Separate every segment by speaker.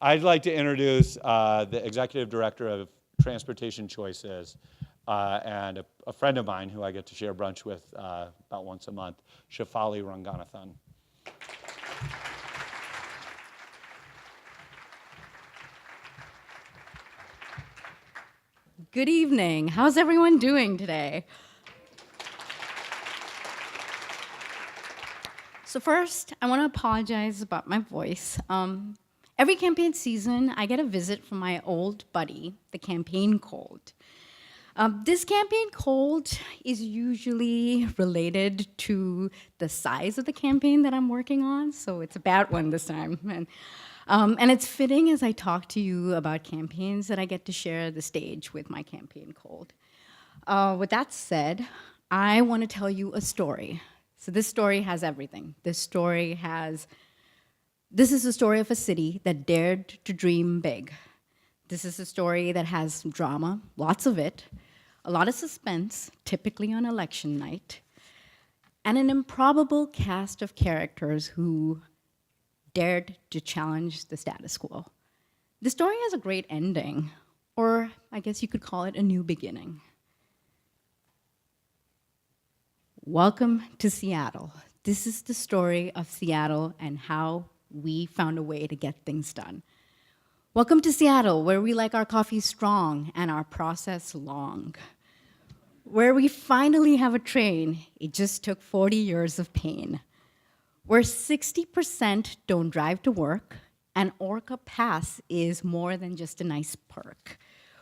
Speaker 1: I'd like to introduce the Executive Director of Transportation Choices and a friend of mine who I get to share brunch with about once a month, Shefali Ranganathan.
Speaker 2: Good evening. How's everyone doing today? So first, I want to apologize about my voice. Every campaign season, I get a visit from my old buddy, the campaign cold. This campaign cold is usually related to the size of the campaign that I'm working on, so it's a bad one this time. And it's fitting as I talk to you about campaigns that I get to share the stage with my campaign cold. With that said, I want to tell you a story. So this story has everything. This is the story of a city that dared to dream big. This is a story that has drama, lots of it, a lot of suspense, typically on election night, and an improbable cast of characters who dared to challenge the status quo. The story has a great ending, or I guess you could call it a new beginning. Welcome to Seattle. This is the story of Seattle and how we found a way to get things done. Welcome to Seattle, where we like our coffee strong and our process long. Where we finally have a train, it just took 40 years of pain. Where 60% don't drive to work, and Orca Pass is more than just a nice perk.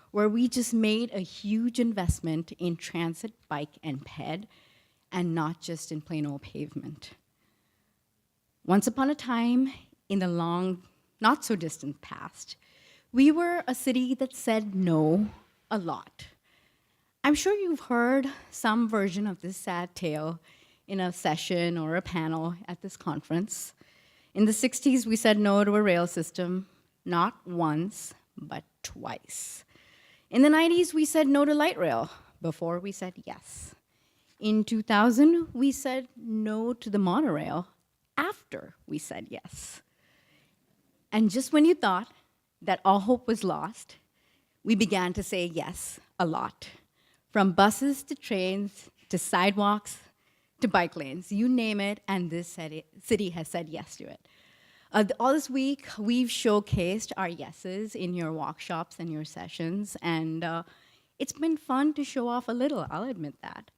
Speaker 2: Where we just made a huge investment in transit, bike, and ped, and not just in plain old pavement. Once upon a time, in the long, not so distant past, we were a city that said no a lot. I'm sure you've heard some version of this sad tale in a session or a panel at this conference. In the 60s, we said no to a rail system, not once, but twice. In the 90s, we said no to light rail before we said yes. In 2000, we said no to the monorail after we said yes. And just when you thought that all hope was lost, we began to say yes a lot. From buses to trains to sidewalks to bike lanes, you name it, and this city has said yes to it. All this week, we've showcased our yeses in your workshops and your sessions, and it's been fun to show off a little, I'll admit that.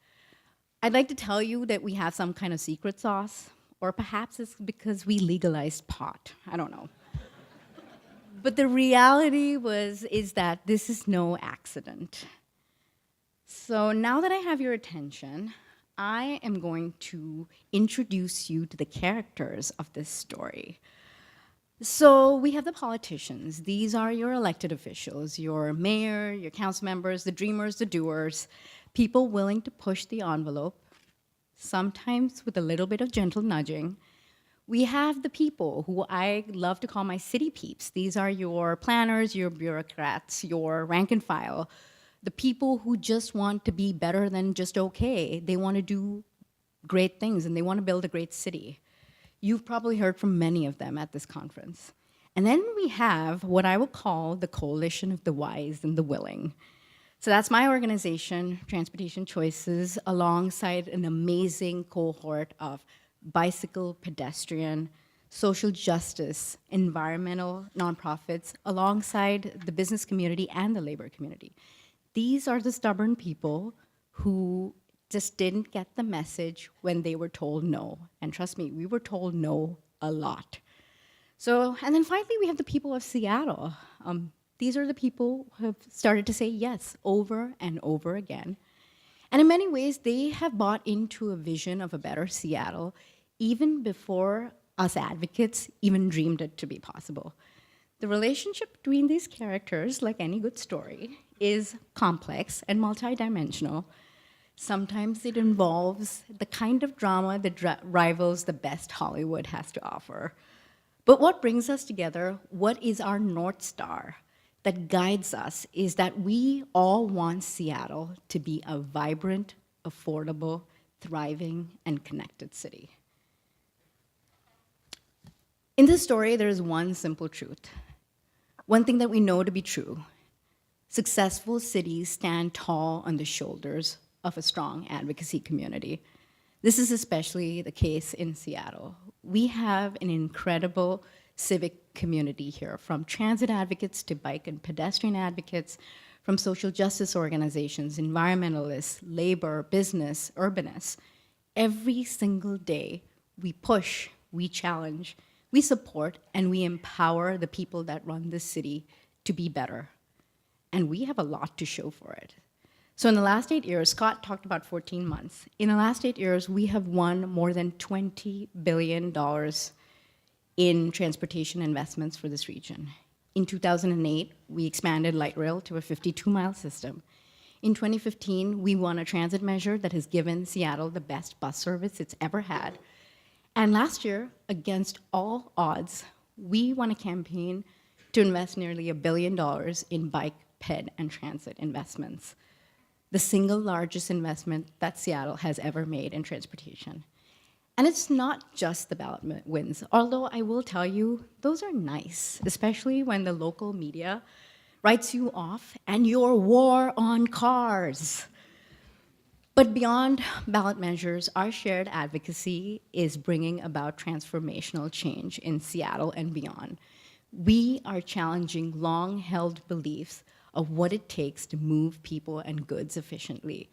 Speaker 2: I'd like to tell you that we have some kind of secret sauce, or perhaps it's because we legalized pot. I don't know. But the reality is that this is no accident. So now that I have your attention, I am going to introduce you to the characters of this story. So we have the politicians. These are your elected officials, your mayor, your council members, the dreamers, the doers, people willing to push the envelope, sometimes with a little bit of gentle nudging. We have the people who I love to call my city peeps. These are your planners, your bureaucrats, your rank and file, the people who just want to be better than just okay. They want to do great things and they want to build a great city. You've probably heard from many of them at this conference. And then we have what I will call the coalition of the wise and the willing. So that's my organization, Transportation Choices, alongside an amazing cohort of bicycle, pedestrian, social justice, environmental nonprofits, alongside the business community and the labor community. These are the stubborn people who just didn't get the message when they were told no. And trust me, we were told no a lot. So, and then finally, we have the people of Seattle. These are the people who have started to say yes over and over again. And in many ways, they have bought into a vision of a better Seattle even before us advocates even dreamed it to be possible. The relationship between these characters, like any good story, is complex and multidimensional. Sometimes it involves the kind of drama that rivals the best Hollywood has to offer. But what brings us together, what is our North Star that guides us, is that we all want Seattle to be a vibrant, affordable, thriving, and connected city. In this story, there is one simple truth. One thing that we know to be true: successful cities stand tall on the shoulders of a strong advocacy community. This is especially the case in Seattle. We have an incredible civic community here, from transit advocates to bike and pedestrian advocates, from social justice organizations, environmentalists, labor, business, urbanists. Every single day, we push, we challenge, we support, and we empower the people that run this city to be better. And we have a lot to show for it. So in the last 8 years, Scott talked about 14 months. In the last 8 years, we have won more than $20 billion in transportation investments for this region. In 2008, we expanded light rail to a 52-mile system. In 2015, we won a transit measure that has given Seattle the best bus service it's ever had. And last year, against all odds, we won a campaign to invest nearly $1 billion in bike, ped, and transit investments, the single largest investment that Seattle has ever made in transportation. And it's not just the ballot wins, although I will tell you, those are nice, especially when the local media writes you off and your war on cars. But beyond ballot measures, our shared advocacy is bringing about transformational change in Seattle and beyond. We are challenging long-held beliefs of what it takes to move people and goods efficiently.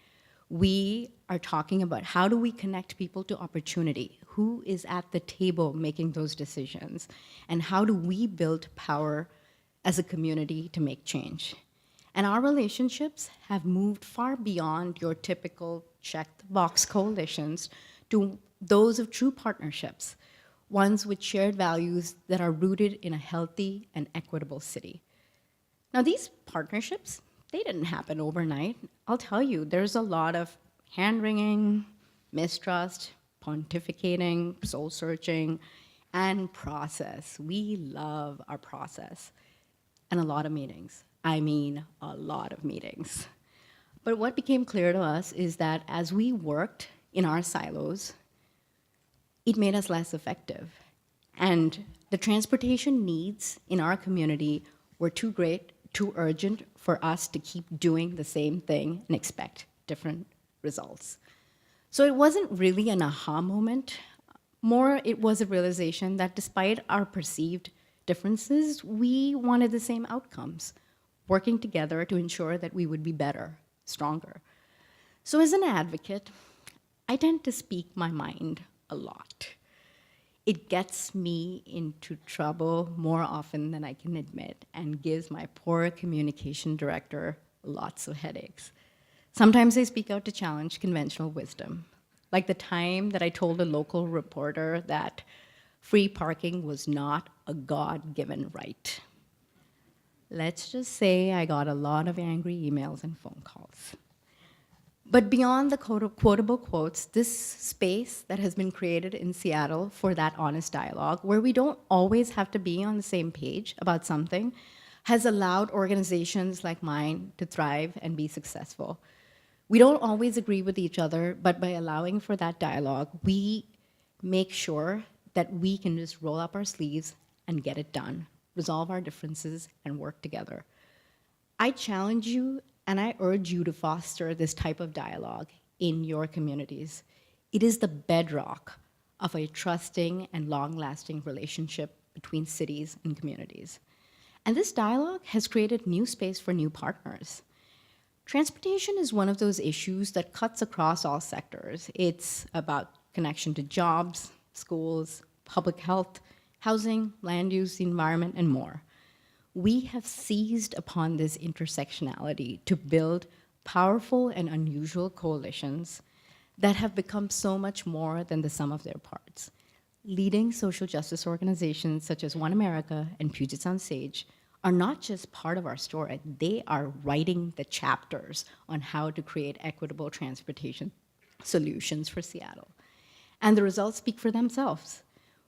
Speaker 2: We are talking about how do we connect people to opportunity, who is at the table making those decisions, and how do we build power as a community to make change. And our relationships have moved far beyond your typical check-the-box coalitions to those of true partnerships, ones with shared values that are rooted in a healthy and equitable city. Now, these partnerships, they didn't happen overnight. I'll tell you, there's a lot of hand-wringing, mistrust, pontificating, soul-searching, and process. We love our process. And a lot of meetings. I mean, a lot of meetings. But what became clear to us is that as we worked in our silos, it made us less effective. And the transportation needs in our community were too great, too urgent for us to keep doing the same thing and expect different results. So it wasn't really an aha moment. More, it was a realization that despite our perceived differences, we wanted the same outcomes, working together to ensure that we would be better, stronger. So as an advocate, I tend to speak my mind a lot. It gets me into trouble more often than I can admit and gives my poor communication director lots of headaches. Sometimes I speak out to challenge conventional wisdom, like the time that I told a local reporter that free parking was not a God-given right. Let's just say I got a lot of angry emails and phone calls. But beyond the quotable quotes, this space that has been created in Seattle for that honest dialogue, where we don't always have to be on the same page about something, has allowed organizations like mine to thrive and be successful. We don't always agree with each other, but by allowing for that dialogue, we make sure that we can just roll up our sleeves and get it done, resolve our differences, and work together. I challenge you and I urge you to foster this type of dialogue in your communities. It is the bedrock of a trusting and long-lasting relationship between cities and communities. And this dialogue has created new space for new partners. Transportation is one of those issues that cuts across all sectors. It's about connection to jobs, schools, public health, housing, land use, the environment, and more. We have seized upon this intersectionality to build powerful and unusual coalitions that have become so much more than the sum of their parts. Leading social justice organizations such as One America and Puget Sound Sage are not just part of our story, they are writing the chapters on how to create equitable transportation solutions for Seattle. And the results speak for themselves.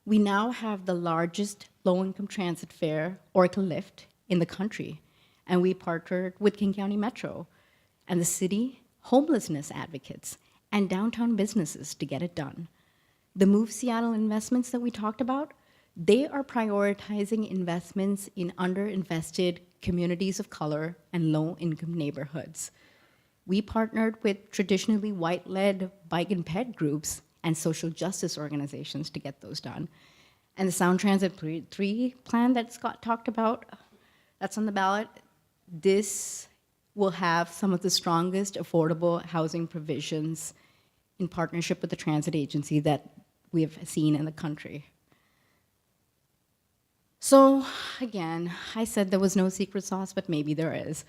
Speaker 2: We now have the largest low-income transit fare, Oracle Lyft, in the country. And we partnered with King County Metro and the city, homelessness advocates, and downtown businesses to get it done. The Move Seattle investments that we talked about, They are prioritizing investments in underinvested communities of color and low-income neighborhoods. We partnered with traditionally white-led bike and ped groups and social justice organizations to get those done. And the Sound Transit 3 plan that Scott talked about, that's on the ballot, this will have some of the strongest affordable housing provisions in partnership with the transit agency that we have seen in the country. So again, I said there was no secret sauce, but maybe there is.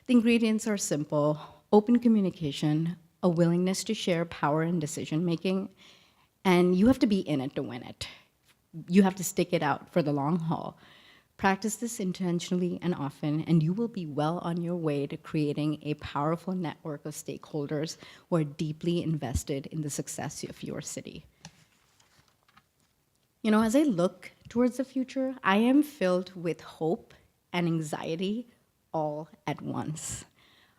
Speaker 2: The ingredients are simple: open communication, a willingness to share power in decision making, and you have to be in it to win it. You have to stick it out for the long haul. Practice this intentionally and often, and you will be well on your way to creating a powerful network of stakeholders who are deeply invested in the success of your city. You know, as I look towards the future, I am filled with hope and anxiety all at once.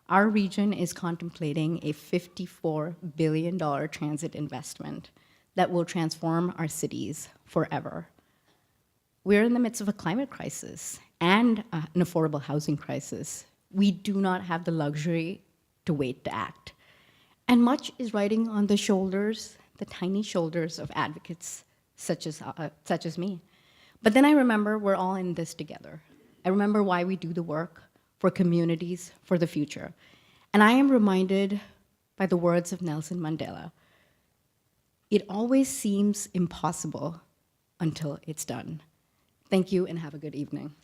Speaker 2: Our region is contemplating a $54 billion transit investment that will transform our cities forever. We're in the midst of a climate crisis and an affordable housing crisis. We do not have the luxury to wait to act. And much is riding on the shoulders, the tiny shoulders of advocates such as me. But then I remember we're all in this together. I remember why we do the work, for communities, for the future. And I am reminded by the words of Nelson Mandela: it always seems impossible until it's done. Thank you and have a good evening.